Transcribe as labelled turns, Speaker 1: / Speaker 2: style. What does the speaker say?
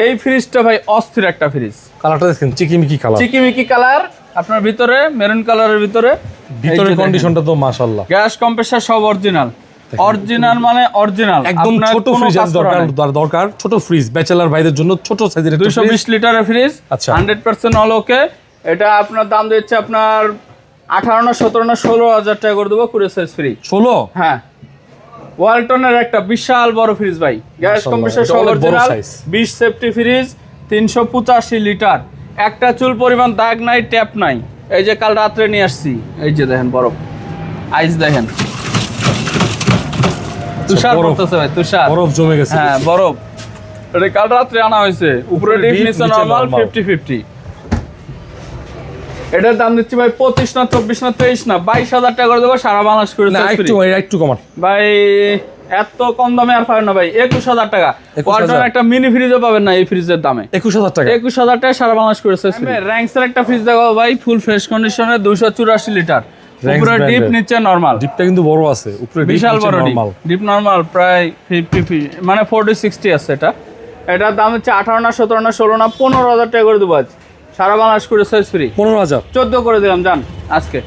Speaker 1: এই ফ্রিজটা ভাই অস্থির একটা ফ্রিজ।
Speaker 2: কালারটা দেখেন চিকিমিকি কালার,
Speaker 1: চিকিমিকি কালার, আপনার ভিতরে মেরুন কালারের ভিতরে
Speaker 2: কন্ডিশনটা তো মাশাআল্লাহ।
Speaker 1: গ্যাস কম্প্রেসার সব অরিজিনাল, অরিজিনাল মানে অরিজিনাল।
Speaker 2: একদম ছোট ফ্রিজ দরকার, ছোট ফ্রিজ ব্যাচেলর ভাইদের জন্য ছোট সাইজের
Speaker 1: 220 লিটারের ফ্রিজ।
Speaker 2: আচ্ছা
Speaker 1: 100% অল ওকে। এটা আপনার দাম দিচ্ছে আপনার 18 না 17 না 16,000 টাকা করে দেবো, কুরিয়ার সার্ভিস ফ্রি।
Speaker 2: 16?
Speaker 1: হ্যাঁ, ওয়ালটনের একটা বিশাল বড় ফ্রিজ ভাই, গ্যাস কম্প্রেসার সব অরিজিনাল, 20 সেফটি ফ্রিজ, 385 লিটার, একটা চুল পরিমাণ দাগ নাই, ট্যাপ নাই। এই যে কাল রাত্রে নিয়ে আসছি, এই যে দেখেন বরফ, আইস দেখেন, তুষার পড়তেছে ভাই, তুষার,
Speaker 2: বরফ জমে গেছে।
Speaker 1: হ্যাঁ বরফ, এটা কাল রাত্রে আনা হয়েছে। উপরে ডিপ, নিচে নরমাল, 50-50। এটার দাম দিচ্ছি ভাই 25 না 24 না 23 না 22,000 টাকা করে দেবো, সারা বাংলাদেশ করে।
Speaker 2: না একটু কমান
Speaker 1: ভাই, এত কম দামে আর পাবেন না ভাই। 21,000 টাকা। ওয়ালটন একটা মিনি ফ্রিজও পাবেন না এই ফ্রিজের দামে।
Speaker 2: 21,000 টাকা।
Speaker 1: 21,000 টাকা সারা বাংলাদেশ করে। র্যাঙ্কসের একটা ফ্রিজ দেখাবো ভাই, ফুল ফ্রেশ কন্ডিশনে, 284 লিটার, উপরে ডিপ নিচে নরমাল।
Speaker 2: ডিপটা কিন্তু বড় আছে, উপরে
Speaker 1: বিশাল বড় ডিপ নরমাল, প্রায় 50 মানে 40-60 আছে। এটার দাম হচ্ছে 18 না 17 না 16 না 15,000 টাকা করে দেবো আজ, সারা বাংলাদেশ করে সাইজ ফ্রি।
Speaker 2: 15,000
Speaker 1: 14 করে দিলাম জান আজকে।